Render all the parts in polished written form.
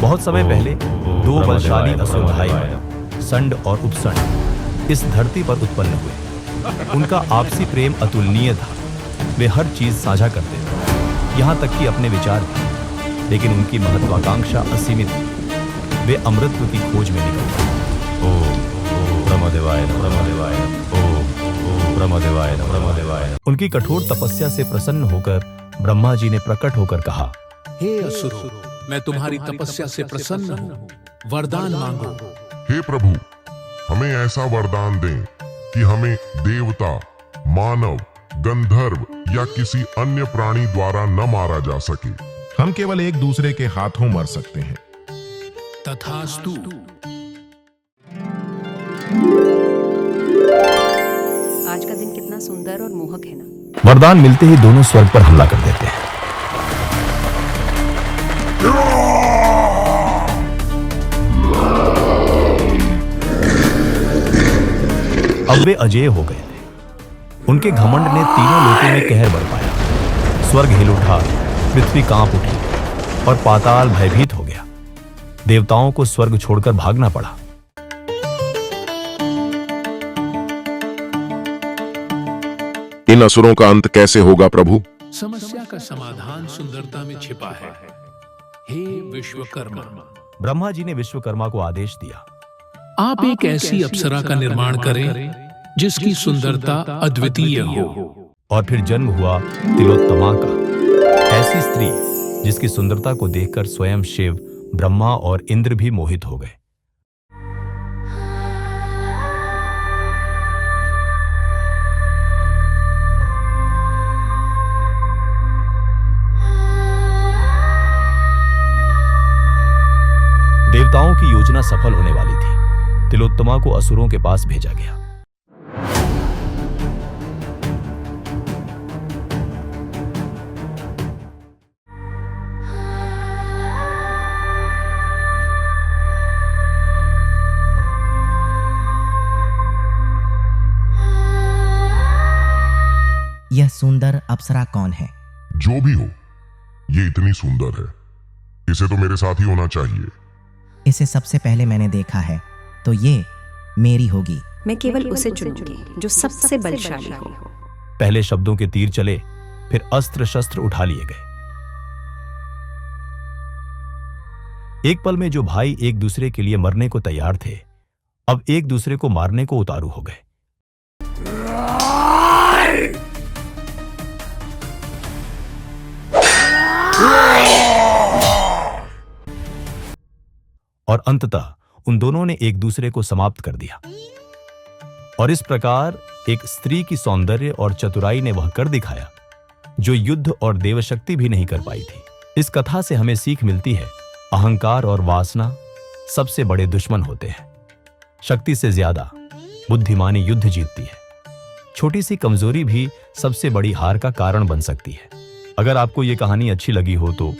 बहुत समय पहले दो बलशाली असुर भाई संड और उपसंड इस धरती पर उत्पन्न हुए। उनका आपसी प्रेम अतुलनीय था। वे हर चीज साझा करते थे, यहाँ तक कि अपने विचार भी। लेकिन उनकी महत्वाकांक्षा असीमित थी। वे अमृत की खोज में निकले। ब्रह्मदेवाय नमः, ब्रह्मदेवाय नमः, ब्रह्मदेवाय नमः, ब्रह्मदेवाय नमः। उनकी कठोर तपस्या से प्रसन्न होकर ब्रह्मा जी ने प्रकट होकर कहा, हे असुरों, मैं तुम्हारी तपस्या से प्रसन्न हूँ, वरदान मांगो। हे प्रभु, हमें ऐसा वरदान दें कि हमें देवता, मानव, गंधर्व या किसी अन्य प्राणी द्वारा न मारा जा सके। हम केवल एक दूसरे के हाथों मर सकते हैं। तथास्तु। आज का दिन कितना सुंदर और मोहक है ना। वरदान मिलते ही दोनों स्वर्ग पर हमला कर देते हैं। अब वे अजेय हो गए थे। उनके घमंड ने तीनों लोकों में कहर बरपाया। स्वर्ग हिल उठा, पृथ्वी कांप उठी और पाताल भयभीत हो गया। देवताओं को स्वर्ग छोड़कर भागना पड़ा। इन असुरों का अंत कैसे होगा प्रभु? समस्या का समाधान सुंदरता में छिपा है। हे विश्वकर्मा। ब्रह्मा जी ने विश्वकर्मा को आदेश दिया, आप एक ऐसी अप्सरा का निर्माण करें जिसकी सुंदरता अद्वितीय हो। और फिर जन्म हुआ तिलोत्तमा का। ऐसी स्त्री जिसकी सुंदरता को देखकर स्वयं शिव, ब्रह्मा और इंद्र भी मोहित हो गए। देवताओं की योजना सफल होने वाली थी। तिलोत्तमा को असुरों के पास भेजा गया। यह सुंदर अप्सरा कौन है? जो भी हो, ये इतनी सुंदर है, इसे तो मेरे साथ ही होना चाहिए। इसे सबसे पहले मैंने देखा है, तो ये मेरी होगी। मैं केवल उसे चुनूंगी जो सबसे बलशाली हो। पहले शब्दों के तीर चले, फिर अस्त्र शस्त्र उठा लिए गए। एक पल में जो भाई एक दूसरे के लिए मरने को तैयार थे, अब एक दूसरे को मारने को उतारू हो गए। और अंततः उन दोनों ने एक दूसरे को समाप्त कर दिया। और इस प्रकार एक स्त्री की सौंदर्य और चतुराई ने वह कर दिखाया जो युद्ध और देवशक्ति भी नहीं कर पाई थी। इस कथा से हमें सीख मिलती है, अहंकार और वासना सबसे बड़े दुश्मन होते हैं। शक्ति से ज्यादा बुद्धिमानी युद्ध जीतती है। छोटी सी कमजोरी भी सबसे बड़ी हार का कारण बन सकती है। अगर आपको ये कहानी अच्छी लगी हो तो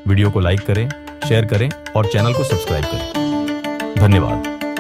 वीडियो को लाइक करें, शेयर करें और चैनल को सब्सक्राइब करें। धन्यवाद।